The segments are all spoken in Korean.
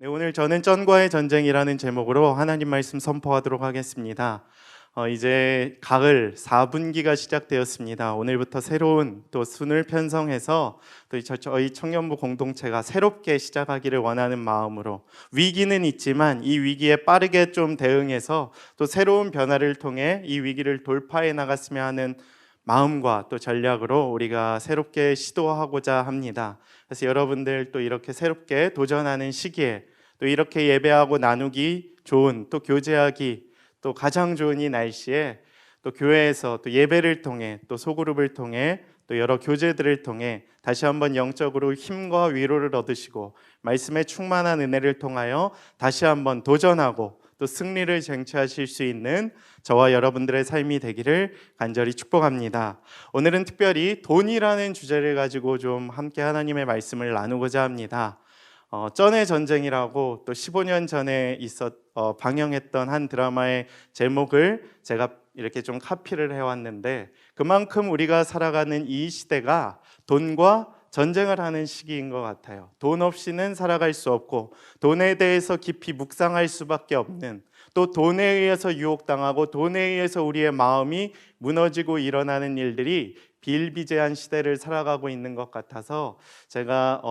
네, 오늘 저는 쩐과의 전쟁이라는 제목으로 하나님 말씀 선포하도록 하겠습니다. 이제 가을 4분기가 시작되었습니다. 오늘부터 새로운 또 순을 편성해서 또 저희 청년부 공동체가 새롭게 시작하기를 원하는 마음으로 위기는 있지만 이 위기에 빠르게 좀 대응해서 또 새로운 변화를 통해 이 위기를 돌파해 나갔으면 하는 마음과 또 전략으로 우리가 새롭게 시도하고자 합니다. 그래서 여러분들 또 이렇게 새롭게 도전하는 시기에 또 이렇게 예배하고 나누기 좋은, 또 교제하기 또 가장 좋은 이 날씨에 또 교회에서 또 예배를 통해 또 소그룹을 통해 또 여러 교제들을 통해 다시 한번 영적으로 힘과 위로를 얻으시고 말씀에 충만한 은혜를 통하여 다시 한번 도전하고 또 승리를 쟁취하실 수 있는 저와 여러분들의 삶이 되기를 간절히 축복합니다. 오늘은 특별히 돈이라는 주제를 가지고 좀 함께 하나님의 말씀을 나누고자 합니다. 쩐의 전쟁이라고 또 15년 전에 방영했던 한 드라마의 제목을 제가 이렇게 좀 카피를 해왔는데, 그만큼 우리가 살아가는 이 시대가 돈과 전쟁을 하는 시기인 것 같아요. 돈 없이는 살아갈 수 없고 돈에 대해서 깊이 묵상할 수밖에 없는, 또 돈에 의해서 유혹당하고 돈에 의해서 우리의 마음이 무너지고 일어나는 일들이 비일비재한 시대를 살아가고 있는 것 같아서 제가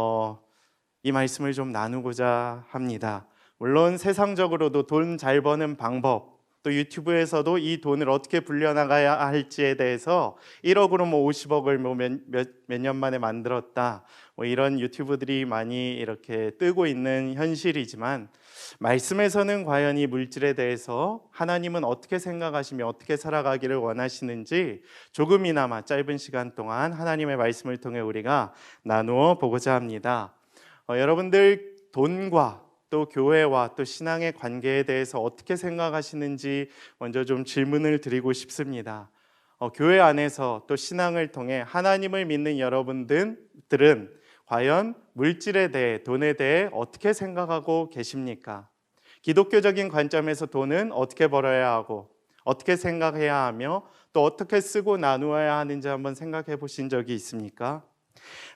이 말씀을 좀 나누고자 합니다. 물론 세상적으로도 돈 잘 버는 방법, 또 유튜브에서도 이 돈을 어떻게 불려나가야 할지에 대해서 1억으로 50억을 몇 년 만에 만들었다, 이런 유튜브들이 많이 이렇게 뜨고 있는 현실이지만, 말씀에서는 과연 이 물질에 대해서 하나님은 어떻게 생각하시며 어떻게 살아가기를 원하시는지 조금이나마 짧은 시간 동안 하나님의 말씀을 통해 우리가 나누어 보고자 합니다. 여러분들 돈과 또 교회와 또 신앙의 관계에 대해서 어떻게 생각하시는지 먼저 좀 질문을 드리고 싶습니다. 교회 안에서 또 신앙을 통해 하나님을 믿는 여러분들은 과연 물질에 대해, 돈에 대해 어떻게 생각하고 계십니까? 기독교적인 관점에서 돈은 어떻게 벌어야 하고 어떻게 생각해야 하며 또 어떻게 쓰고 나누어야 하는지 한번 생각해 보신 적이 있습니까?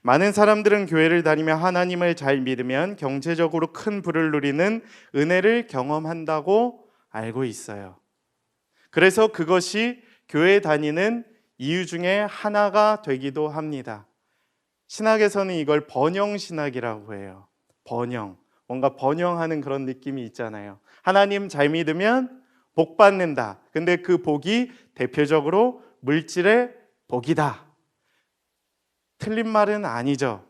많은 사람들은 교회를 다니며 하나님을 잘 믿으면 경제적으로 큰 부를 누리는 은혜를 경험한다고 알고 있어요. 그래서 그것이 교회 다니는 이유 중에 하나가 되기도 합니다. 신학에서는 이걸 번영신학이라고 해요. 번영, 뭔가 번영하는 그런 느낌이 있잖아요. 하나님 잘 믿으면 복 받는다. 근데 그 복이 대표적으로 물질의 복이다. 틀린 말은 아니죠.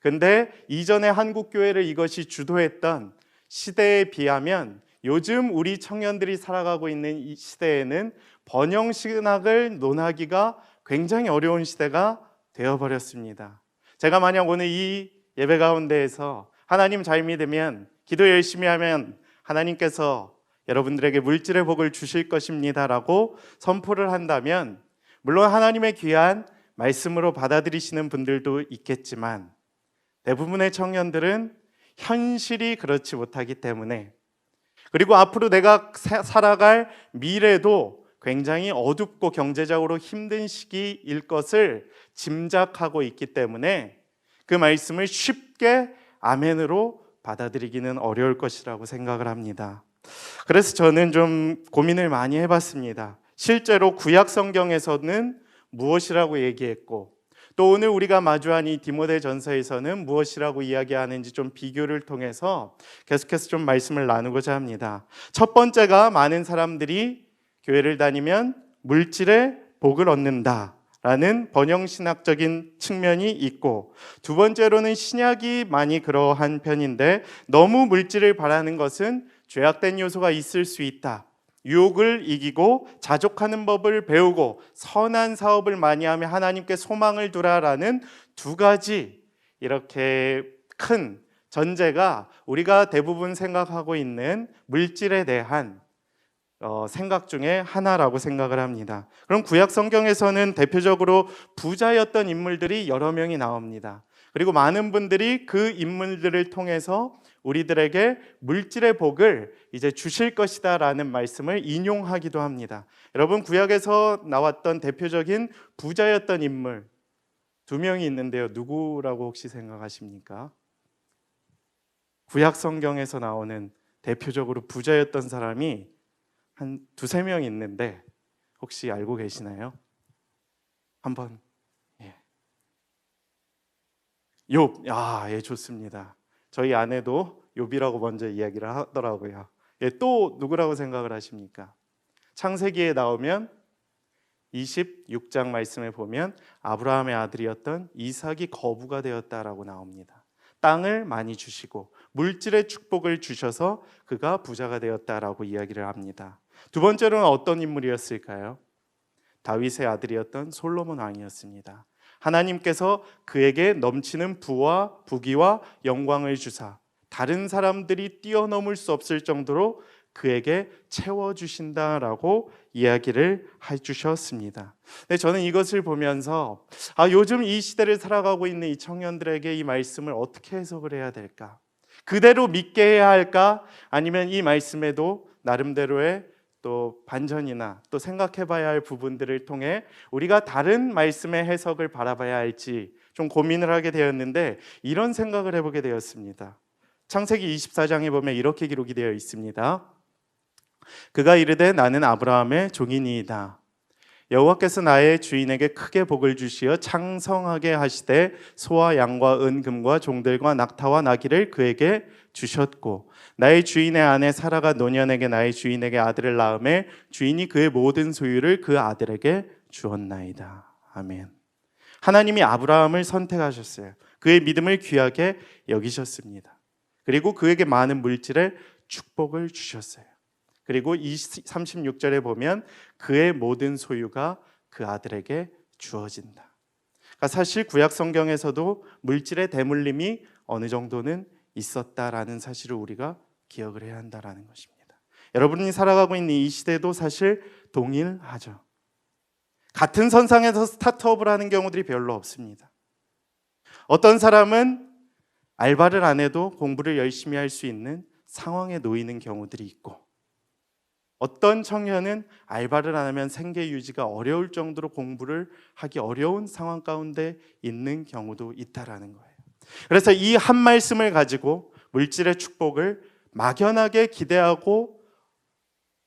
근데 이전에 한국 교회를 이것이 주도했던 시대에 비하면 요즘 우리 청년들이 살아가고 있는 이 시대에는 번영신학을 논하기가 굉장히 어려운 시대가 되어버렸습니다. 제가 만약 오늘 이 예배 가운데에서 하나님 잘 믿으면, 기도 열심히 하면 하나님께서 여러분들에게 물질의 복을 주실 것입니다 라고 선포를 한다면, 물론 하나님의 귀한 말씀으로 받아들이시는 분들도 있겠지만 대부분의 청년들은 현실이 그렇지 못하기 때문에, 그리고 앞으로 내가 살아갈 미래도 굉장히 어둡고 경제적으로 힘든 시기일 것을 짐작하고 있기 때문에 그 말씀을 쉽게 아멘으로 받아들이기는 어려울 것이라고 생각을 합니다. 그래서 저는 좀 고민을 많이 해봤습니다. 실제로 구약 성경에서는 무엇이라고 얘기했고, 또 오늘 우리가 마주한 이 디모데전서에서는 무엇이라고 이야기하는지 좀 비교를 통해서 계속해서 좀 말씀을 나누고자 합니다. 첫 번째가, 많은 사람들이 교회를 다니면 물질의 복을 얻는다라는 번영신학적인 측면이 있고, 두 번째로는 신약이 많이 그러한 편인데, 너무 물질을 바라는 것은 죄악된 요소가 있을 수 있다. 유혹을 이기고 자족하는 법을 배우고 선한 사업을 많이 하며 하나님께 소망을 두라라는 두 가지 이렇게 큰 전제가 우리가 대부분 생각하고 있는 물질에 대한 생각 중에 하나라고 생각을 합니다. 그럼 구약 성경에서는 대표적으로 부자였던 인물들이 여러 명이 나옵니다. 그리고 많은 분들이 그 인물들을 통해서 우리들에게 물질의 복을 이제 주실 것이다 라는 말씀을 인용하기도 합니다. 여러분, 구약에서 나왔던 대표적인 부자였던 인물 두 명이 있는데요. 누구라고 혹시 생각하십니까? 구약 성경에서 나오는 대표적으로 부자였던 사람이 한 두세 명 있는데 혹시 알고 계시나요? 한번. 예. 욥. 예, 좋습니다. 저희 아내도 욥이라고 먼저 이야기를 하더라고요. 예, 또 누구라고 생각을 하십니까? 창세기에 나오면 26장 말씀에 보면 아브라함의 아들이었던 이삭이 거부가 되었다라고 나옵니다. 땅을 많이 주시고 물질의 축복을 주셔서 그가 부자가 되었다라고 이야기를 합니다. 두 번째로는 어떤 인물이었을까요? 다윗의 아들이었던 솔로몬 왕이었습니다. 하나님께서 그에게 넘치는 부와 부귀와 영광을 주사 다른 사람들이 뛰어넘을 수 없을 정도로 그에게 채워주신다라고 이야기를 해주셨습니다. 근데 저는 이것을 보면서 요즘 이 시대를 살아가고 있는 이 청년들에게 이 말씀을 어떻게 해석을 해야 될까? 그대로 믿게 해야 할까? 아니면 이 말씀에도 나름대로의 또 반전이나 또 생각해봐야 할 부분들을 통해 우리가 다른 말씀의 해석을 바라봐야 할지 좀 고민을 하게 되었는데 이런 생각을 해보게 되었습니다. 창세기 24장에 보면 이렇게 기록이 되어 있습니다. 그가 이르되 나는 아브라함의 종이니이다. 여호와께서 나의 주인에게 크게 복을 주시어 창성하게 하시되 소와 양과 은금과 종들과 낙타와 나귀를 그에게 주셨고 나의 주인의 아내 사라가 노년에게 나의 주인에게 아들을 낳음에 주인이 그의 모든 소유를 그 아들에게 주었나이다. 아멘. 하나님이 아브라함을 선택하셨어요. 그의 믿음을 귀하게 여기셨습니다. 그리고 그에게 많은 물질의 축복을 주셨어요. 그리고 36절에 보면 그의 모든 소유가 그 아들에게 주어진다. 그러니까 사실 구약 성경에서도 물질의 대물림이 어느 정도는 있었다라는 사실을 우리가 기억을 해야 한다라는 것입니다. 여러분이 살아가고 있는 이 시대도 사실 동일하죠. 같은 선상에서 스타트업을 하는 경우들이 별로 없습니다. 어떤 사람은 알바를 안 해도 공부를 열심히 할 수 있는 상황에 놓이는 경우들이 있고 어떤 청년은 알바를 안 하면 생계 유지가 어려울 정도로 공부를 하기 어려운 상황 가운데 있는 경우도 있다라는 거예요. 그래서 이 한 말씀을 가지고 물질의 축복을 막연하게 기대하고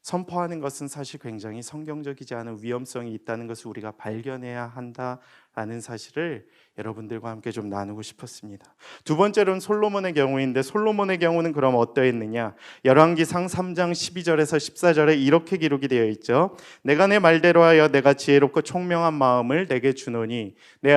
선포하는 것은 사실 굉장히 성경적이지 않은 위험성이 있다는 것을 우리가 발견해야 한다라는 사실을 여러분들과 함께 좀 나누고 싶었습니다. 두 번째로는 솔로몬의 경우인데 솔로몬의 경우는 그럼 어떠했느냐? 열왕기상 3장 12절에서 14절에 이렇게 기록이 되어 있죠. 내가 내 말대로 하여 내가 지혜롭고 총명한 마음을 내게 주노니 내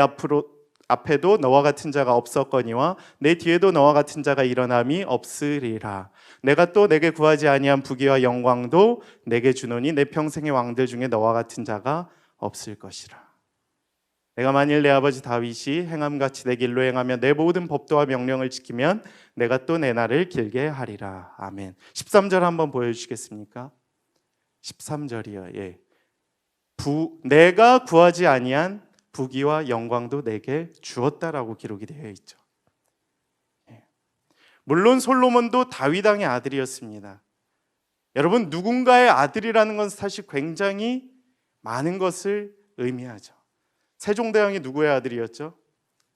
앞에도 너와 같은 자가 없었거니와 내 뒤에도 너와 같은 자가 일어남이 없으리라. 내가 또 내게 구하지 아니한 부귀와 영광도 내게 주노니 내 평생의 왕들 중에 너와 같은 자가 없을 것이라. 내가 만일 내 아버지 다윗이 행함같이 내 길로 행하며 내 모든 법도와 명령을 지키면 내가 또 내 날을 길게 하리라. 아멘. 13절 한번 보여주시겠습니까? 13절이요. 예. 내가 구하지 아니한 부귀와 영광도 내게 주었다라고 기록이 되어 있죠. 물론 솔로몬도 다윗 왕의 아들이었습니다. 여러분, 누군가의 아들이라는 건 사실 굉장히 많은 것을 의미하죠. 세종대왕이 누구의 아들이었죠?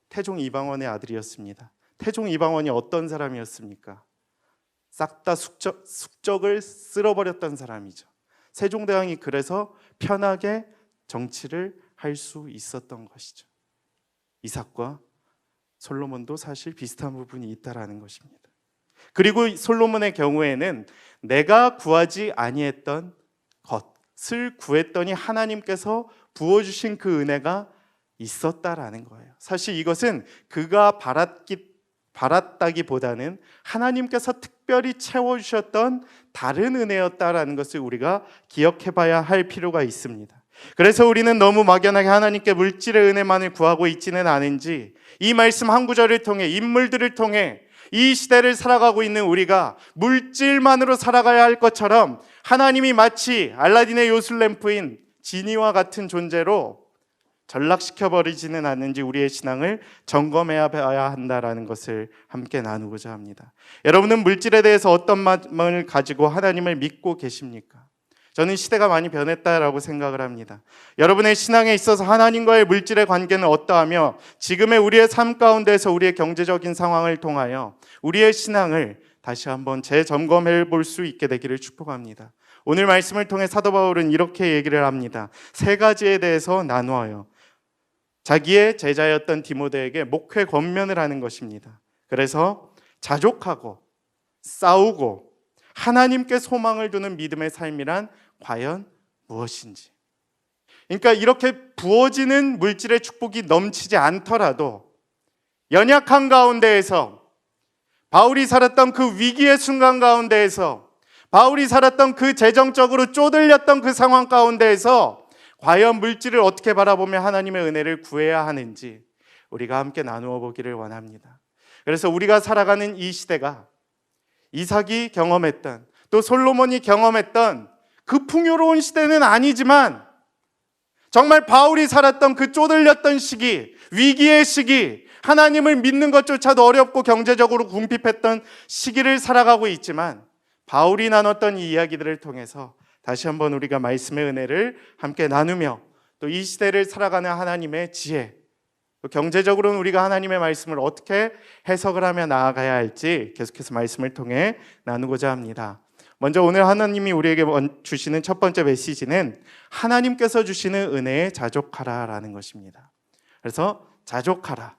태종 이방원의 아들이었습니다. 태종 이방원이 어떤 사람이었습니까? 싹 다 숙적을 쓸어버렸던 사람이죠. 세종대왕이 그래서 편하게 정치를 할 수 있었던 것이죠. 이삭과 솔로몬도 사실 비슷한 부분이 있다라는 것입니다. 그리고 솔로몬의 경우에는 내가 구하지 아니했던 것을 구했더니 하나님께서 부어주신 그 은혜가 있었다라는 거예요. 사실 이것은 그가 바랐다기보다는 하나님께서 특별히 채워주셨던 다른 은혜였다라는 것을 우리가 기억해봐야 할 필요가 있습니다. 그래서 우리는 너무 막연하게 하나님께 물질의 은혜만을 구하고 있지는 않은지 이 말씀 한 구절을 통해 인물들을 통해 이 시대를 살아가고 있는 우리가 물질만으로 살아가야 할 것처럼 하나님이 마치 알라딘의 요술램프인 지니와 같은 존재로 전락시켜버리지는 않는지 우리의 신앙을 점검해야 한다는 것을 함께 나누고자 합니다. 여러분은 물질에 대해서 어떤 마음을 가지고 하나님을 믿고 계십니까? 저는 시대가 많이 변했다라고 생각을 합니다. 여러분의 신앙에 있어서 하나님과의 물질의 관계는 어떠하며 지금의 우리의 삶 가운데서 우리의 경제적인 상황을 통하여 우리의 신앙을 다시 한번 재점검해 볼 수 있게 되기를 축복합니다. 오늘 말씀을 통해 사도 바울은 이렇게 얘기를 합니다. 세 가지에 대해서 나누어요. 자기의 제자였던 디모데에게 목회 권면을 하는 것입니다. 그래서 자족하고 싸우고 하나님께 소망을 두는 믿음의 삶이란 과연 무엇인지. 그러니까 이렇게 부어지는 물질의 축복이 넘치지 않더라도 연약한 가운데에서 바울이 살았던 그 위기의 순간 가운데에서 바울이 살았던 그 재정적으로 쪼들렸던 그 상황 가운데에서 과연 물질을 어떻게 바라보며 하나님의 은혜를 구해야 하는지 우리가 함께 나누어 보기를 원합니다. 그래서 우리가 살아가는 이 시대가 이삭이 경험했던 또 솔로몬이 경험했던 그 풍요로운 시대는 아니지만 정말 바울이 살았던 그 쪼들렸던 시기, 위기의 시기, 하나님을 믿는 것조차도 어렵고 경제적으로 궁핍했던 시기를 살아가고 있지만 바울이 나눴던 이 이야기들을 통해서 다시 한번 우리가 말씀의 은혜를 함께 나누며 또 이 시대를 살아가는 하나님의 지혜, 또 경제적으로는 우리가 하나님의 말씀을 어떻게 해석을 하며 나아가야 할지 계속해서 말씀을 통해 나누고자 합니다. 먼저 오늘 하나님이 우리에게 주시는 첫 번째 메시지는 하나님께서 주시는 은혜에 자족하라라는 것입니다. 그래서 자족하라,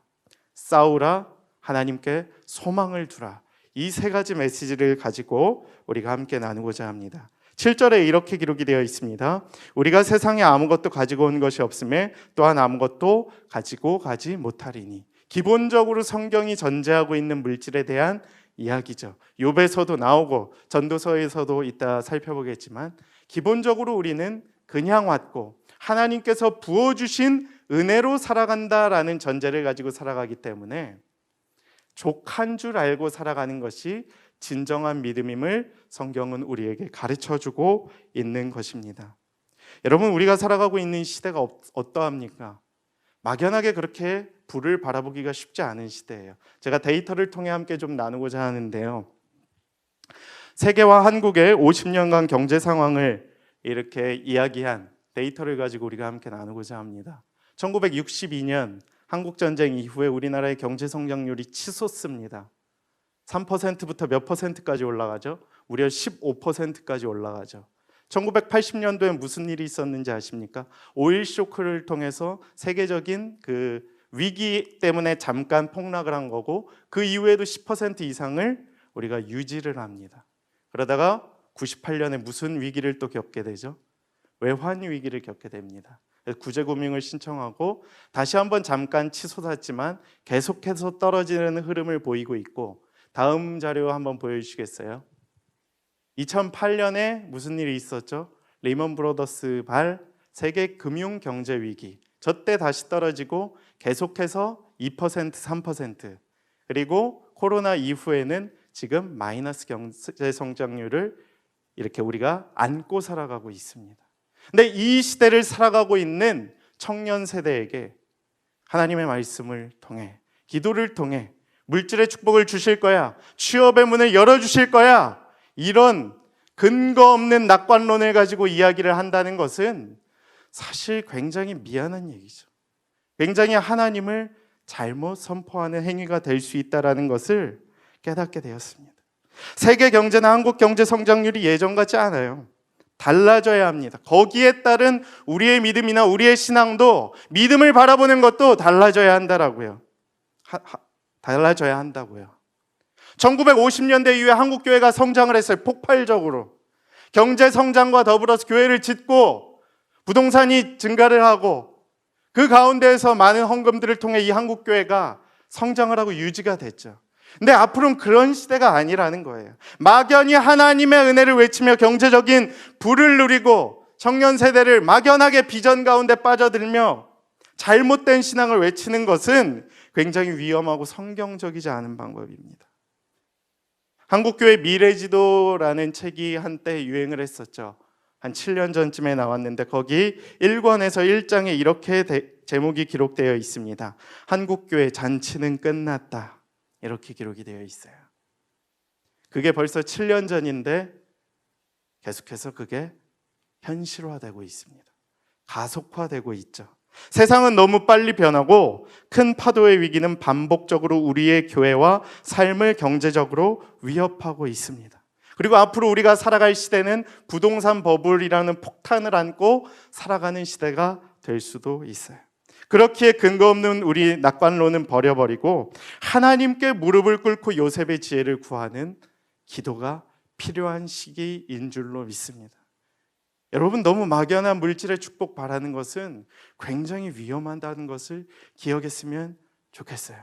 싸우라, 하나님께 소망을 두라, 이 세 가지 메시지를 가지고 우리가 함께 나누고자 합니다. 7절에 이렇게 기록이 되어 있습니다. 우리가 세상에 아무것도 가지고 온 것이 없음에 또한 아무것도 가지고 가지 못하리니. 기본적으로 성경이 전제하고 있는 물질에 대한 이야기죠. 욥에서도 나오고 전도서에서도 이따 살펴보겠지만 기본적으로 우리는 그냥 왔고 하나님께서 부어주신 은혜로 살아간다라는 전제를 가지고 살아가기 때문에 족한 줄 알고 살아가는 것이 진정한 믿음임을 성경은 우리에게 가르쳐주고 있는 것입니다. 여러분, 우리가 살아가고 있는 시대가 어떠합니까? 막연하게 그렇게 부를 바라보기가 쉽지 않은 시대예요. 제가 데이터를 통해 함께 좀 나누고자 하는데요. 세계와 한국의 50년간 경제 상황을 이렇게 이야기한 데이터를 가지고 우리가 함께 나누고자 합니다. 1962년 한국전쟁 이후에 우리나라의 경제 성장률이 치솟습니다. 3%부터 몇 %까지 올라가죠? 무려 15%까지 올라가죠. 1980년도에 무슨 일이 있었는지 아십니까? 오일 쇼크를 통해서 세계적인 그 위기 때문에 잠깐 폭락을 한 거고 그 이후에도 10% 이상을 우리가 유지를 합니다. 그러다가 98년에 무슨 위기를 또 겪게 되죠? 외환 위기를 겪게 됩니다. 구제금융을 신청하고 다시 한번 잠깐 치솟았지만 계속해서 떨어지는 흐름을 보이고 있고, 다음 자료 한번 보여주시겠어요? 2008년에 무슨 일이 있었죠? 리먼 브로더스 발 세계 금융 경제 위기. 저때 다시 떨어지고 계속해서 2%, 3%. 그리고 코로나 이후에는 지금 마이너스 경제 성장률을 이렇게 우리가 안고 살아가고 있습니다. 근데 이 시대를 살아가고 있는 청년 세대에게 하나님의 말씀을 통해, 기도를 통해 물질의 축복을 주실 거야, 취업의 문을 열어주실 거야, 이런 근거 없는 낙관론을 가지고 이야기를 한다는 것은 사실 굉장히 미안한 얘기죠. 굉장히 하나님을 잘못 선포하는 행위가 될 수 있다는 것을 깨닫게 되었습니다. 세계 경제나 한국 경제 성장률이 예전 같지 않아요. 달라져야 합니다. 거기에 따른 우리의 믿음이나 우리의 신앙도, 믿음을 바라보는 것도 달라져야 한다라고요. 달라져야 한다고요. 1950년대 이후에 한국 교회가 성장을 했어요. 폭발적으로. 경제 성장과 더불어서 교회를 짓고 부동산이 증가를 하고 그 가운데에서 많은 헌금들을 통해 이 한국 교회가 성장을 하고 유지가 됐죠. 근데 앞으로는 그런 시대가 아니라는 거예요. 막연히 하나님의 은혜를 외치며 경제적인 부를 누리고 청년 세대를 막연하게 비전 가운데 빠져들며 잘못된 신앙을 외치는 것은 굉장히 위험하고 성경적이지 않은 방법입니다. 한국교회 미래지도라는 책이 한때 유행을 했었죠. 한 7년 전쯤에 나왔는데 거기 1권에서 1장에 이렇게 제목이 기록되어 있습니다. 한국교회 잔치는 끝났다. 이렇게 기록이 되어 있어요. 그게 벌써 7년 전인데 계속해서 그게 현실화되고 있습니다. 가속화되고 있죠. 세상은 너무 빨리 변하고 큰 파도의 위기는 반복적으로 우리의 교회와 삶을 경제적으로 위협하고 있습니다. 그리고 앞으로 우리가 살아갈 시대는 부동산 버블이라는 폭탄을 안고 살아가는 시대가 될 수도 있어요. 그렇기에 근거 없는 우리 낙관론은 버려버리고 하나님께 무릎을 꿇고 요셉의 지혜를 구하는 기도가 필요한 시기인 줄로 믿습니다. 여러분, 너무 막연한 물질의 축복 바라는 것은 굉장히 위험하다는 것을 기억했으면 좋겠어요.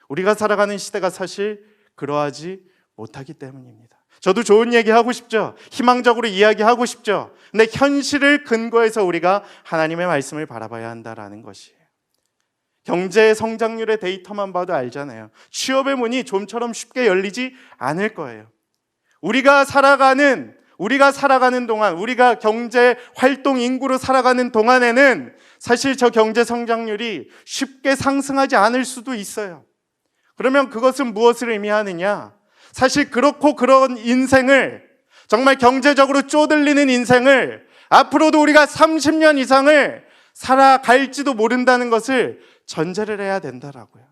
우리가 살아가는 시대가 사실 그러하지 못하기 때문입니다. 저도 좋은 얘기 하고 싶죠. 희망적으로 이야기하고 싶죠. 근데 현실을 근거해서 우리가 하나님의 말씀을 바라봐야 한다라는 것이에요. 경제 성장률의 데이터만 봐도 알잖아요. 취업의 문이 좀처럼 쉽게 열리지 않을 거예요. 우리가 살아가는 동안, 우리가 경제 활동 인구로 살아가는 동안에는 사실 저 경제 성장률이 쉽게 상승하지 않을 수도 있어요. 그러면 그것은 무엇을 의미하느냐? 사실 그렇고 그런 인생을, 정말 경제적으로 쪼들리는 인생을 앞으로도 우리가 30년 이상을 살아갈지도 모른다는 것을 전제를 해야 된다라고요.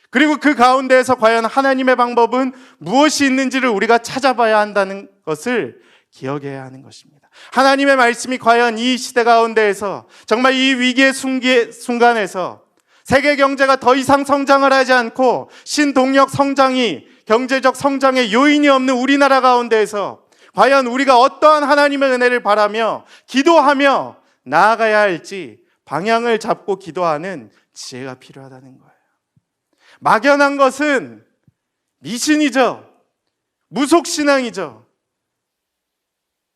그리고 그 가운데에서 과연 하나님의 방법은 무엇이 있는지를 우리가 찾아봐야 한다는 것을 기억해야 하는 것입니다. 하나님의 말씀이 과연 이 시대 가운데에서, 정말 이 위기의 순간에서 세계 경제가 더 이상 성장을 하지 않고 신동력 성장이, 경제적 성장의 요인이 없는 우리나라 가운데에서 과연 우리가 어떠한 하나님의 은혜를 바라며 기도하며 나아가야 할지 방향을 잡고 기도하는 지혜가 필요하다는 거예요. 막연한 것은 미신이죠. 무속신앙이죠.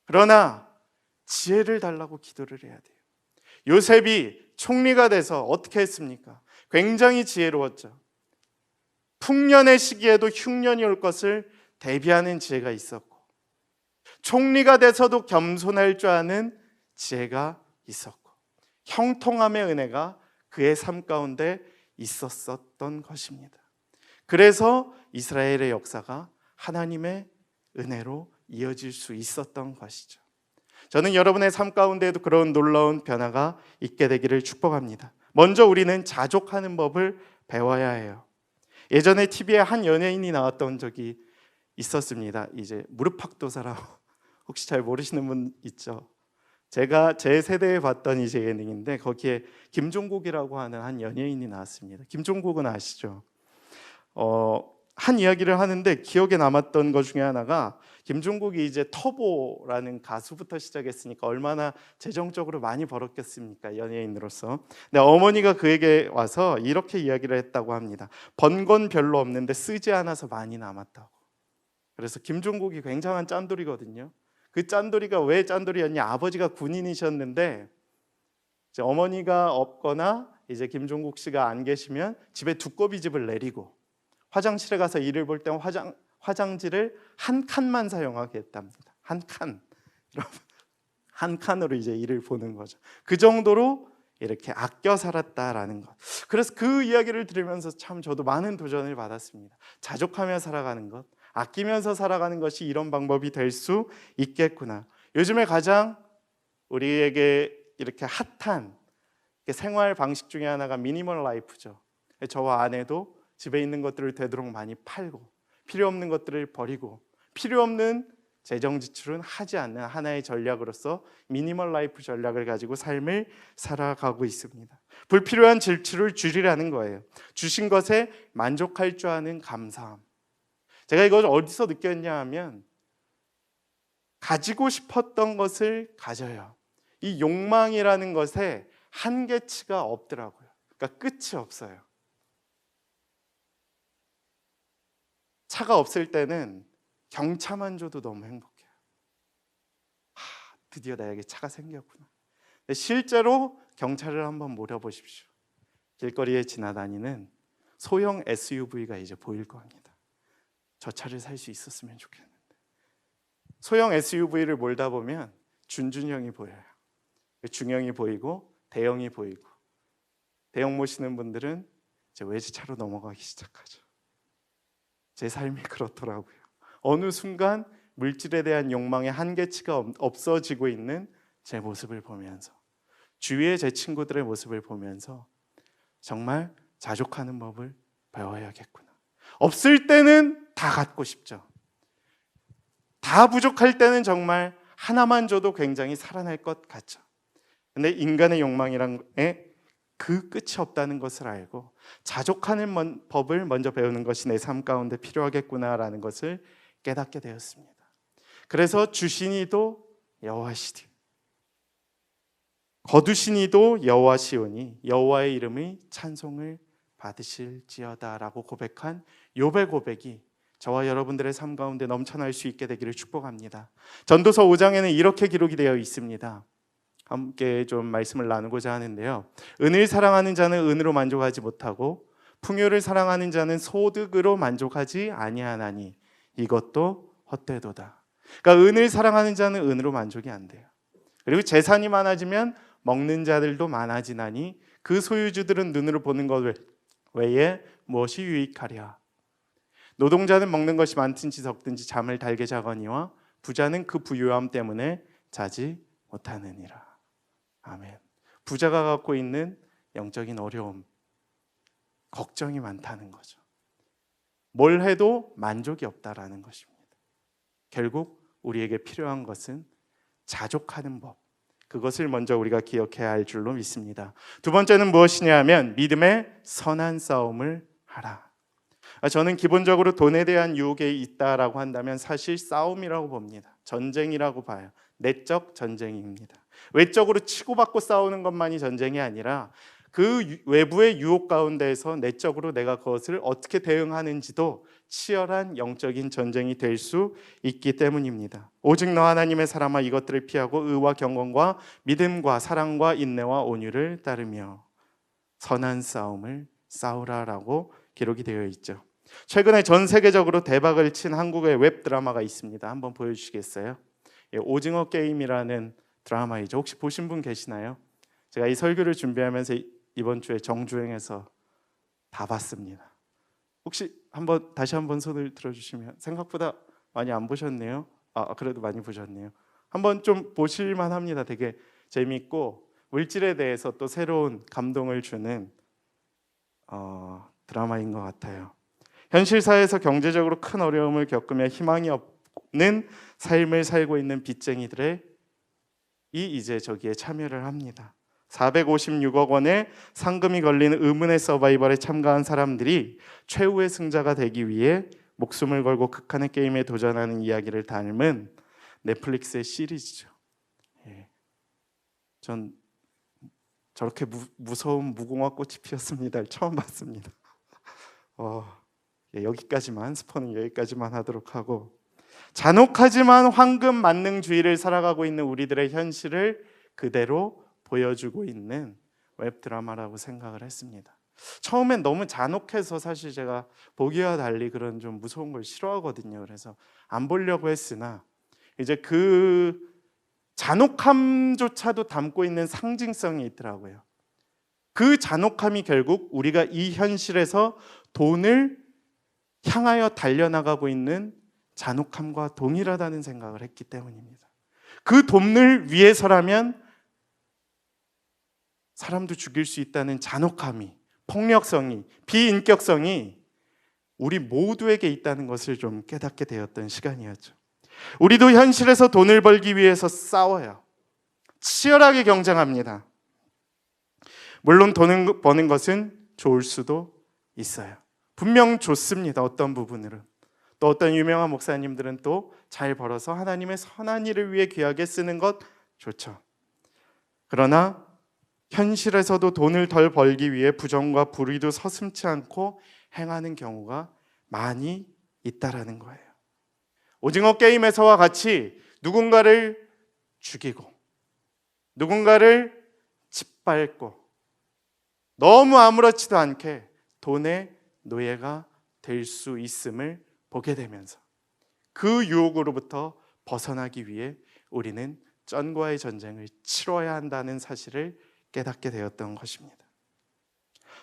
그러나 지혜를 달라고 기도를 해야 돼요. 요셉이 총리가 돼서 어떻게 했습니까? 굉장히 지혜로웠죠. 풍년의 시기에도 흉년이 올 것을 대비하는 지혜가 있었고, 총리가 돼서도 겸손할 줄 아는 지혜가 있었고, 형통함의 은혜가 그의 삶 가운데 있었던 것입니다. 그래서 이스라엘의 역사가 하나님의 은혜로 이어질 수 있었던 것이죠. 저는 여러분의 삶 가운데에도 그런 놀라운 변화가 있게 되기를 축복합니다. 먼저 우리는 자족하는 법을 배워야 해요. 예전에 TV에 한 연예인이 나왔던 적이 있었습니다. 이제 무릎팍도사라고 혹시 잘 모르시는 분 있죠? 제가 제 세대에 봤던 이제 예능인데 거기에 김종국이라고 하는 한 연예인이 나왔습니다. 김종국은 아시죠? 한 이야기를 하는데 기억에 남았던 것 중에 하나가, 김종국이 이제 터보라는 가수부터 시작했으니까 얼마나 재정적으로 많이 벌었겠습니까, 연예인으로서. 근데 어머니가 그에게 와서 이렇게 이야기를 했다고 합니다. 번 건 별로 없는데 쓰지 않아서 많이 남았다고. 그래서 김종국이 굉장한 짠돌이거든요. 그 짠돌이가 왜 짠돌이였냐? 아버지가 군인이셨는데 이제 어머니가 없거나 이제 김종국 씨가 안 계시면 집에 두꺼비 집을 내리고 화장실에 가서 일을 볼 때 화장지를 한 칸만 사용하게 했답니다. 한 칸. 한 칸으로 이제 일을 보는 거죠. 그 정도로 이렇게 아껴 살았다라는 것. 그래서 그 이야기를 들으면서 참 저도 많은 도전을 받았습니다. 자족하며 살아가는 것, 아끼면서 살아가는 것이 이런 방법이 될 수 있겠구나. 요즘에 가장 우리에게 이렇게 핫한 생활 방식 중에 하나가 미니멀 라이프죠. 저와 아내도 집에 있는 것들을 되도록 많이 팔고 필요 없는 것들을 버리고 필요 없는 재정 지출은 하지 않는 하나의 전략으로서 미니멀 라이프 전략을 가지고 삶을 살아가고 있습니다. 불필요한 지출을 줄이라는 거예요. 주신 것에 만족할 줄 아는 감사함. 제가 이걸 어디서 느꼈냐 하면, 가지고 싶었던 것을 가져요. 이 욕망이라는 것에 한계치가 없더라고요. 그러니까 끝이 없어요. 차가 없을 때는 경차만 줘도 너무 행복해요. 드디어 나에게 차가 생겼구나. 근데 실제로 경차를 한번 몰아보십시오. 길거리에 지나다니는 소형 SUV가 이제 보일 겁니다. 저 차를 살 수 있었으면 좋겠는데. 소형 SUV를 몰다 보면 준준형이 보여요. 중형이 보이고 대형이 보이고, 대형 모시는 분들은 이제 외제차로 넘어가기 시작하죠. 제 삶이 그렇더라고요. 어느 순간 물질에 대한 욕망의 한계치가 없어지고 있는 제 모습을 보면서, 주위의 제 친구들의 모습을 보면서 정말 자족하는 법을 배워야겠구나. 없을 때는 다 갖고 싶죠. 다 부족할 때는 정말 하나만 줘도 굉장히 살아날 것 같죠. 근데 인간의 욕망이란 게 그 끝이 없다는 것을 알고 자족하는 법을 먼저 배우는 것이 내 삶 가운데 필요하겠구나라는 것을 깨닫게 되었습니다. 그래서 주시니도 여호와시되 거두시니도 여호와시오니 여호와의 이름의 찬송을 받으실지어다라고 고백한 욥의 고백이 저와 여러분들의 삶 가운데 넘쳐날 수 있게 되기를 축복합니다. 전도서 5장에는 이렇게 기록이 되어 있습니다. 함께 좀 말씀을 나누고자 하는데요. 은을 사랑하는 자는 은으로 만족하지 못하고 풍요를 사랑하는 자는 소득으로 만족하지 아니하나니 이것도 헛되도다. 그러니까 은을 사랑하는 자는 은으로 만족이 안 돼요. 그리고 재산이 많아지면 먹는 자들도 많아지나니 그 소유주들은 눈으로 보는 것 외에 무엇이 유익하랴. 노동자는 먹는 것이 많든지 적든지 잠을 달게 자거니와 부자는 그 부유함 때문에 자지 못하느니라. 아멘. 부자가 갖고 있는 영적인 어려움, 걱정이 많다는 거죠. 뭘 해도 만족이 없다라는 것입니다. 결국 우리에게 필요한 것은 자족하는 법, 그것을 먼저 우리가 기억해야 할 줄로 믿습니다. 두 번째는 무엇이냐 하면 믿음의 선한 싸움을 하라. 저는 기본적으로 돈에 대한 유혹에 있다라고 한다면 사실 싸움이라고 봅니다. 전쟁이라고 봐요. 내적 전쟁입니다. 외적으로 치고받고 싸우는 것만이 전쟁이 아니라 그 외부의 유혹 가운데에서 내적으로 내가 그것을 어떻게 대응하는지도 치열한 영적인 전쟁이 될 수 있기 때문입니다. 오직 너 하나님의 사람아 이것들을 피하고 의와 경건과 믿음과 사랑과 인내와 온유를 따르며 선한 싸움을 싸우라라고 기록이 되어 있죠. 최근에 전 세계적으로 대박을 친 한국의 웹 드라마가 있습니다. 한번 보여주시겠어요? 오징어 게임이라는 드라마이죠. 혹시 보신 분 계시나요? 제가 이 설교를 준비하면서 이번 주에 정주행해서 다 봤습니다. 혹시 다시 한번 손을 들어주시면, 생각보다 많이 안 보셨네요. 그래도 많이 보셨네요. 한번 좀 보실만 합니다. 되게 재밌고 물질에 대해서 또 새로운 감동을 주는 드라마인 것 같아요. 현실 사회에서 경제적으로 큰 어려움을 겪으며 희망이 없는 삶을 살고 있는 빚쟁이들의 이제 저기에 참여를 합니다. 456억 원의 상금이 걸리는 의문의 서바이벌에 참가한 사람들이 최후의 승자가 되기 위해 목숨을 걸고 극한의 게임에 도전하는 이야기를 담은 넷플릭스의 시리즈죠. 전 저렇게 무서운 무궁화 꽃이 피었습니다. 처음 봤습니다. 여기까지만, 스포는 여기까지만 하도록 하고, 잔혹하지만 황금 만능주의를 살아가고 있는 우리들의 현실을 그대로 보여주고 있는 웹드라마라고 생각을 했습니다. 처음엔 너무 잔혹해서 사실 제가 보기와 달리 그런 좀 무서운 걸 싫어하거든요. 그래서 안 보려고 했으나 이제 그 잔혹함조차도 담고 있는 상징성이 있더라고요. 그 잔혹함이 결국 우리가 이 현실에서 돈을 향하여 달려나가고 있는 잔혹함과 동일하다는 생각을 했기 때문입니다. 그 돈을 위해서라면 사람도 죽일 수 있다는 잔혹함이, 폭력성이, 비인격성이 우리 모두에게 있다는 것을 좀 깨닫게 되었던 시간이었죠. 우리도 현실에서 돈을 벌기 위해서 싸워요. 치열하게 경쟁합니다. 물론 돈을 버는 것은 좋을 수도 있어요. 분명 좋습니다. 어떤 부분으로는. 또 어떤 유명한 목사님들은 또 잘 벌어서 하나님의 선한 일을 위해 귀하게 쓰는 것 좋죠. 그러나 현실에서도 돈을 덜 벌기 위해 부정과 불의도 서슴지 않고 행하는 경우가 많이 있다라는 거예요. 오징어 게임에서와 같이 누군가를 죽이고 누군가를 짓밟고 너무 아무렇지도 않게 돈의 노예가 될 수 있음을 보게 되면서 그 유혹으로부터 벗어나기 위해 우리는 쩐과의 전쟁을 치러야 한다는 사실을 깨닫게 되었던 것입니다.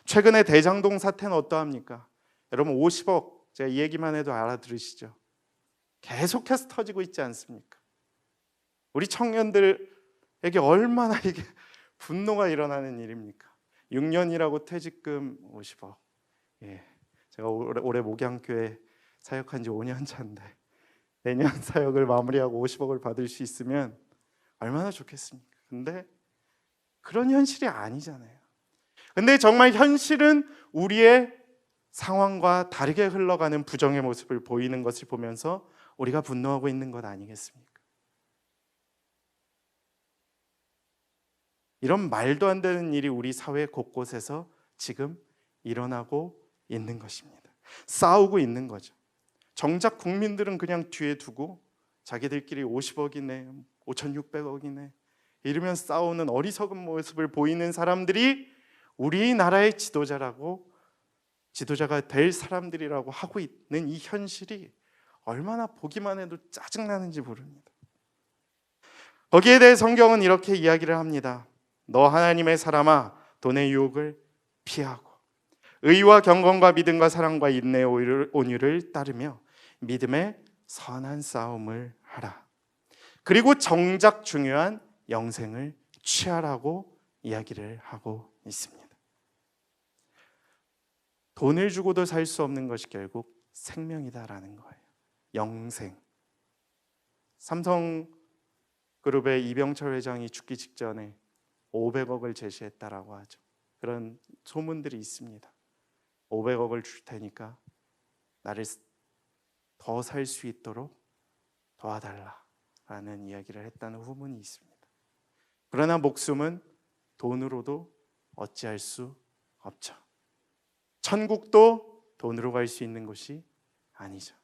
최근에 대장동 사태는 어떠합니까? 여러분 50억, 제가 이 얘기만 해도 알아들으시죠? 계속해서 터지고 있지 않습니까? 우리 청년들에게 얼마나 이게 분노가 일어나는 일입니까? 6년이라고 퇴직금 50억. 예, 제가 올해 목양교회 사역한 지 5년 차인데 내년 사역을 마무리하고 50억을 받을 수 있으면 얼마나 좋겠습니까? 근데 그런 현실이 아니잖아요. 근데 정말 현실은 우리의 상황과 다르게 흘러가는 부정의 모습을 보이는 것을 보면서 우리가 분노하고 있는 것 아니겠습니까? 이런 말도 안 되는 일이 우리 사회 곳곳에서 지금 일어나고 있는 것입니다. 싸우고 있는 거죠. 정작 국민들은 그냥 뒤에 두고 자기들끼리 50억이네, 5,600억이네 이러면 싸우는 어리석은 모습을 보이는 사람들이 우리나라의 지도자가 될 사람들이라고 하고 있는 이 현실이 얼마나 보기만 해도 짜증나는지 모릅니다. 거기에 대해 성경은 이렇게 이야기를 합니다. 너 하나님의 사람아, 돈의 유혹을 피하고 의와 경건과 믿음과 사랑과 인내의 온유를 따르며 믿음의 선한 싸움을 하라. 그리고 정작 중요한 영생을 취하라고 이야기를 하고 있습니다. 돈을 주고도 살 수 없는 것이 결국 생명이다라는 거예요. 영생. 삼성그룹의 이병철 회장이 죽기 직전에 500억을 제시했다라고 하죠. 그런 소문들이 있습니다. 500억을 줄 테니까 나를 더 살 수 있도록 도와달라라는 이야기를 했다는 후문이 있습니다. 그러나 목숨은 돈으로도 어찌할 수 없죠. 천국도 돈으로 갈 수 있는 곳이 아니죠.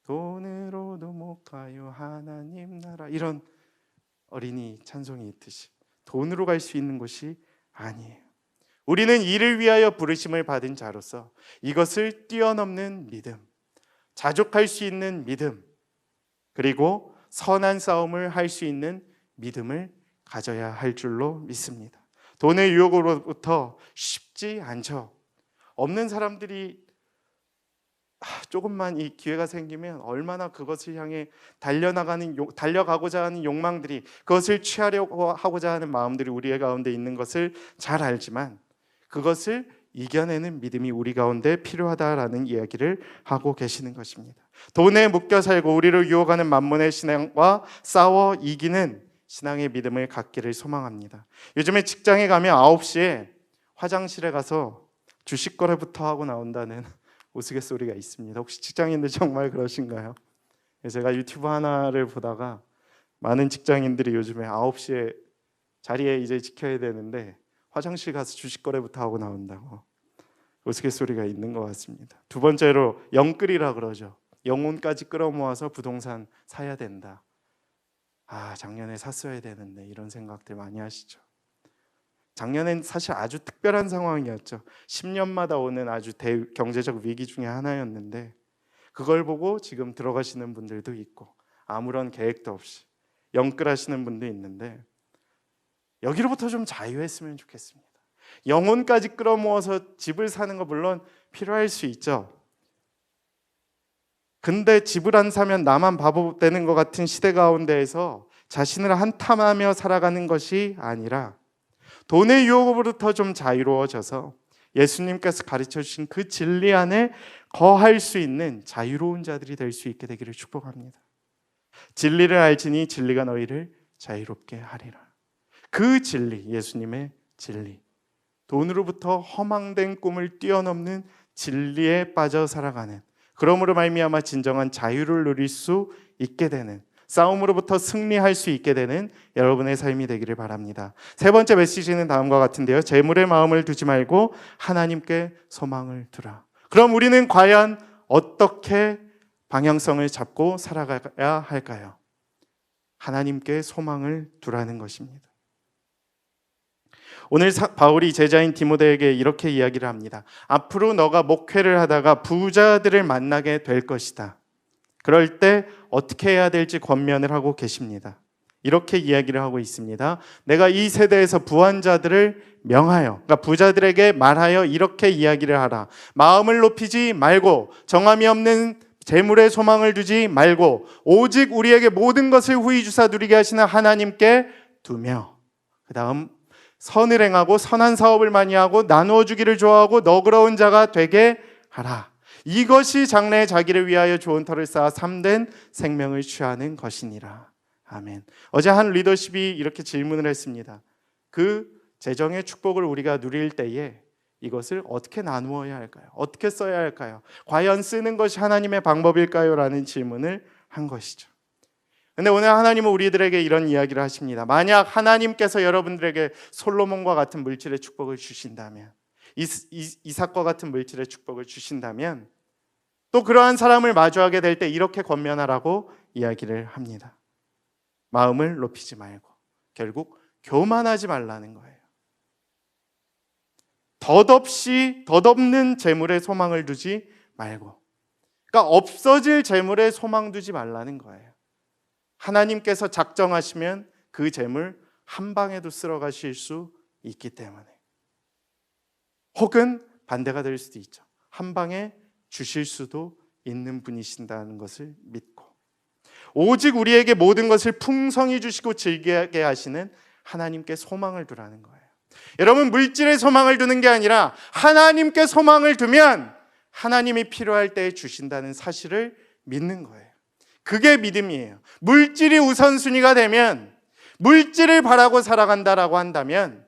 돈으로도 못 가요 하나님 나라, 이런 어린이 찬송이 있듯이 돈으로 갈 수 있는 곳이 아니에요. 우리는 이를 위하여 부르심을 받은 자로서 이것을 뛰어넘는 믿음, 자족할 수 있는 믿음, 그리고 선한 싸움을 할 수 있는 믿음을 가져야 할 줄로 믿습니다. 돈의 유혹으로부터 쉽지 않죠. 없는 사람들이 조금만 이 기회가 생기면 얼마나 그것을 향해 달려가고자 하는 욕망들이, 그것을 취하려고 하고자 하는 마음들이 우리의 가운데 있는 것을 잘 알지만 그것을 이겨내는 믿음이 우리 가운데 필요하다라는 이야기를 하고 계시는 것입니다. 돈에 묶여 살고 우리를 유혹하는 만몬의 신앙과 싸워 이기는 신앙의 믿음을 갖기를 소망합니다. 요즘에 직장에 가면 9시에 화장실에 가서 주식 거래부터 하고 나온다는 우스갯소리가 있습니다. 혹시 직장인들 정말 그러신가요? 제가 유튜브 하나를 보다가 많은 직장인들이 요즘에 9시에 자리에 이제 지켜야 되는데 화장실 가서 주식 거래부터 하고 나온다고 우스갯소리가 있는 것 같습니다. 두 번째로 영끌이라 그러죠. 영혼까지 끌어모아서 부동산 사야 된다. 작년에 샀어야 되는데, 이런 생각들 많이 하시죠. 작년엔 사실 아주 특별한 상황이었죠. 10년마다 오는 아주 경제적 위기 중에 하나였는데 그걸 보고 지금 들어가시는 분들도 있고 아무런 계획도 없이 영끌하시는 분도 있는데, 여기로부터 좀 자유했으면 좋겠습니다. 영혼까지 끌어모아서 집을 사는 거 물론 필요할 수 있죠. 근데 집을 안 사면 나만 바보 되는 것 같은 시대 가운데에서 자신을 한탄하며 살아가는 것이 아니라 돈의 유혹으로부터 좀 자유로워져서 예수님께서 가르쳐 주신 그 진리 안에 거할 수 있는 자유로운 자들이 될 수 있게 되기를 축복합니다. 진리를 알지니 진리가 너희를 자유롭게 하리라. 그 진리, 예수님의 진리, 돈으로부터 허망된 꿈을 뛰어넘는 진리에 빠져 살아가는, 그러므로 말미암아 진정한 자유를 누릴 수 있게 되는, 싸움으로부터 승리할 수 있게 되는 여러분의 삶이 되기를 바랍니다. 세 번째 메시지는 다음과 같은데요. 재물에 마음을 두지 말고 하나님께 소망을 두라. 그럼 우리는 과연 어떻게 방향성을 잡고 살아가야 할까요? 하나님께 소망을 두라는 것입니다. 오늘 바울이 제자인 디모데에게 이렇게 이야기를 합니다. 앞으로 너가 목회를 하다가 부자들을 만나게 될 것이다. 그럴 때 어떻게 해야 될지 권면을 하고 계십니다. 이렇게 이야기를 하고 있습니다. 내가 이 세대에서 부한 자들을 명하여, 그러니까 부자들에게 말하여 이렇게 이야기를 하라. 마음을 높이지 말고 정함이 없는 재물에 소망을 두지 말고 오직 우리에게 모든 것을 후히 주사 누리게 하시는 하나님께 두며, 그 다음 선을 행하고 선한 사업을 많이 하고 나누어 주기를 좋아하고 너그러운 자가 되게 하라. 이것이 장래에 자기를 위하여 좋은 터를 쌓아 참된 생명을 취하는 것이니라. 아멘. 어제 한 리더십이 이렇게 질문을 했습니다. 그 재정의 축복을 우리가 누릴 때에 이것을 어떻게 나누어야 할까요? 어떻게 써야 할까요? 과연 쓰는 것이 하나님의 방법일까요? 라는 질문을 한 것이죠. 근데 오늘 하나님은 우리들에게 이런 이야기를 하십니다. 만약 하나님께서 여러분들에게 솔로몬과 같은 물질의 축복을 주신다면, 이삭과 같은 물질의 축복을 주신다면, 또 그러한 사람을 마주하게 될 때 이렇게 권면하라고 이야기를 합니다. 마음을 높이지 말고 결국 교만하지 말라는 거예요. 덧없는 재물에 소망을 두지 말고, 그러니까 없어질 재물에 소망 두지 말라는 거예요. 하나님께서 작정하시면 그 재물 한 방에도 쓸어가실 수 있기 때문에, 혹은 반대가 될 수도 있죠. 한 방에 주실 수도 있는 분이신다는 것을 믿고, 오직 우리에게 모든 것을 풍성히 주시고 즐기게 하시는 하나님께 소망을 두라는 거예요. 여러분, 물질에 소망을 두는 게 아니라 하나님께 소망을 두면 하나님이 필요할 때 주신다는 사실을 믿는 거예요. 그게 믿음이에요. 물질이 우선순위가 되면, 물질을 바라고 살아간다라고 한다면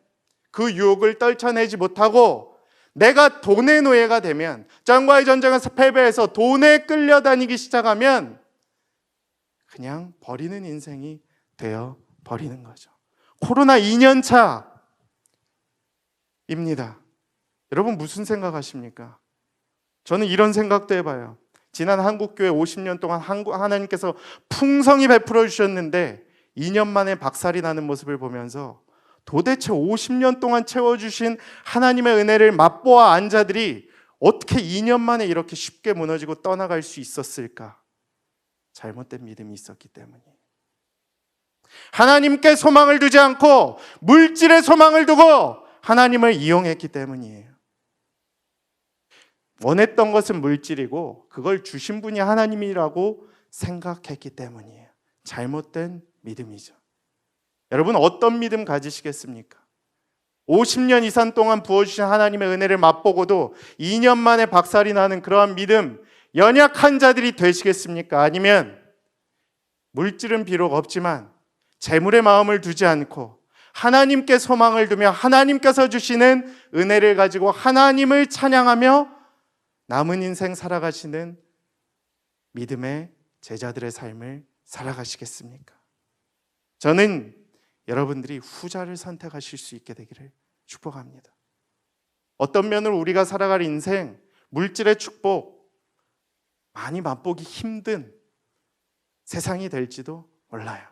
그 유혹을 떨쳐내지 못하고 내가 돈의 노예가 되면, 짱과의 전쟁에서 패배해서 돈에 끌려다니기 시작하면 그냥 버리는 인생이 되어 버리는 거죠. 코로나 2년 차입니다. 여러분 무슨 생각하십니까? 저는 이런 생각도 해봐요. 지난 한국교회 50년 동안 하나님께서 풍성히 베풀어 주셨는데 2년 만에 박살이 나는 모습을 보면서 도대체 50년 동안 채워주신 하나님의 은혜를 맛보아 안 자들이 어떻게 2년 만에 이렇게 쉽게 무너지고 떠나갈 수 있었을까? 잘못된 믿음이 있었기 때문이에요. 하나님께 소망을 두지 않고 물질에 소망을 두고 하나님을 이용했기 때문이에요. 원했던 것은 물질이고 그걸 주신 분이 하나님이라고 생각했기 때문이에요. 잘못된 믿음이죠. 여러분 어떤 믿음 가지시겠습니까? 50년 이상 동안 부어주신 하나님의 은혜를 맛보고도 2년 만에 박살이 나는 그러한 믿음, 연약한 자들이 되시겠습니까? 아니면 물질은 비록 없지만 재물의 마음을 두지 않고 하나님께 소망을 두며 하나님께서 주시는 은혜를 가지고 하나님을 찬양하며 남은 인생 살아가시는 믿음의 제자들의 삶을 살아가시겠습니까? 저는 여러분들이 후자를 선택하실 수 있게 되기를 축복합니다. 어떤 면으로 우리가 살아갈 인생, 물질의 축복 많이 맛보기 힘든 세상이 될지도 몰라요.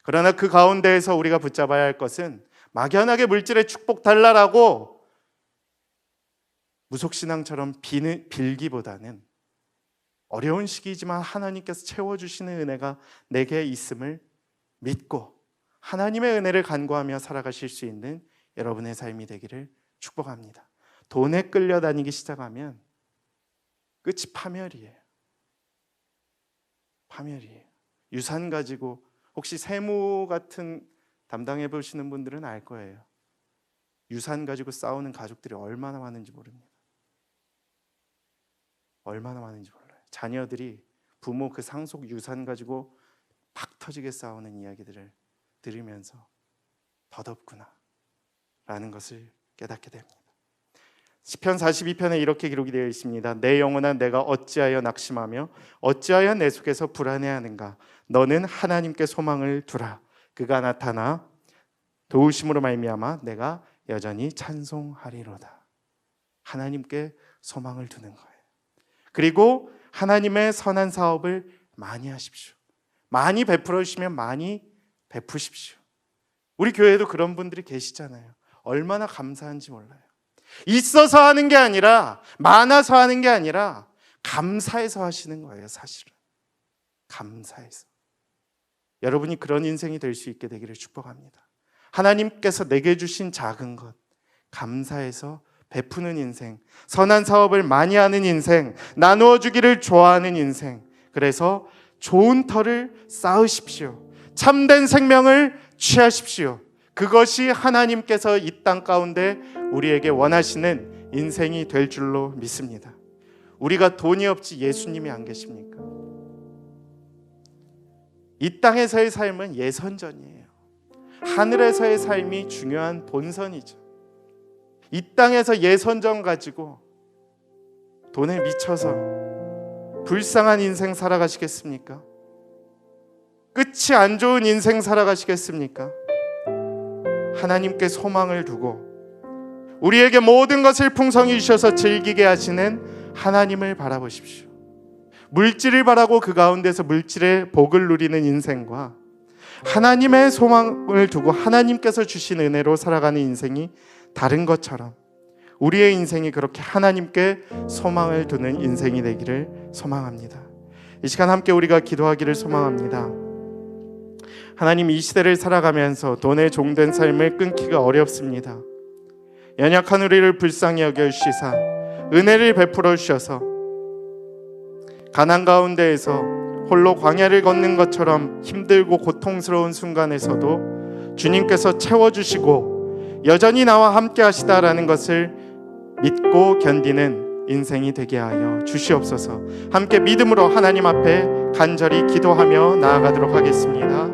그러나 그 가운데에서 우리가 붙잡아야 할 것은 막연하게 물질의 축복 달라라고 무속신앙처럼 빌기보다는 어려운 시기이지만 하나님께서 채워주시는 은혜가 내게 있음을 믿고 하나님의 은혜를 간구하며 살아가실 수 있는 여러분의 삶이 되기를 축복합니다. 돈에 끌려다니기 시작하면 끝이 파멸이에요. 파멸이에요. 유산 가지고 혹시 세무 같은 담당해 보시는 분들은 알 거예요. 유산 가지고 싸우는 가족들이 얼마나 많은지 모릅니다. 얼마나 많은지 몰라요. 자녀들이 부모 그 상속 유산 가지고 팍 터지게 싸우는 이야기들을 들으면서 더덥구나 라는 것을 깨닫게 됩니다. 시편 42편에 이렇게 기록이 되어 있습니다. 내 영혼아 내가 어찌하여 낙심하며 어찌하여 내 속에서 불안해하는가. 너는 하나님께 소망을 두라. 그가 나타나 도우심으로 말미암아 내가 여전히 찬송하리로다. 하나님께 소망을 두는 거예요. 그리고 하나님의 선한 사업을 많이 하십시오. 많이 베풀어 주시면 많이 베푸십시오. 우리 교회에도 그런 분들이 계시잖아요. 얼마나 감사한지 몰라요. 있어서 하는 게 아니라, 많아서 하는 게 아니라 감사해서 하시는 거예요. 사실은 감사해서. 여러분이 그런 인생이 될 수 있게 되기를 축복합니다. 하나님께서 내게 주신 작은 것 감사해서 베푸는 인생, 선한 사업을 많이 하는 인생, 나누어 주기를 좋아하는 인생. 그래서 좋은 터를 쌓으십시오. 참된 생명을 취하십시오. 그것이 하나님께서 이 땅 가운데 우리에게 원하시는 인생이 될 줄로 믿습니다. 우리가 돈이 없지 예수님이 안 계십니까? 이 땅에서의 삶은 예선전이에요. 하늘에서의 삶이 중요한 본선이죠. 이 땅에서 예선전 가지고 돈에 미쳐서 불쌍한 인생 살아가시겠습니까? 끝이 안 좋은 인생 살아가시겠습니까? 하나님께 소망을 두고 우리에게 모든 것을 풍성히 주셔서 즐기게 하시는 하나님을 바라보십시오. 물질을 바라고 그 가운데서 물질의 복을 누리는 인생과 하나님의 소망을 두고 하나님께서 주신 은혜로 살아가는 인생이 다른 것처럼 우리의 인생이 그렇게 하나님께 소망을 두는 인생이 되기를 소망합니다. 이 시간 함께 우리가 기도하기를 소망합니다. 하나님, 이 시대를 살아가면서 돈의 종된 삶을 끊기가 어렵습니다. 연약한 우리를 불쌍히 여겨주시사 은혜를 베풀어 주셔서 가난 가운데에서 홀로 광야를 걷는 것처럼 힘들고 고통스러운 순간에서도 주님께서 채워주시고 여전히 나와 함께 하시다라는 것을 믿고 견디는 인생이 되게 하여 주시옵소서. 함께 믿음으로 하나님 앞에 간절히 기도하며 나아가도록 하겠습니다.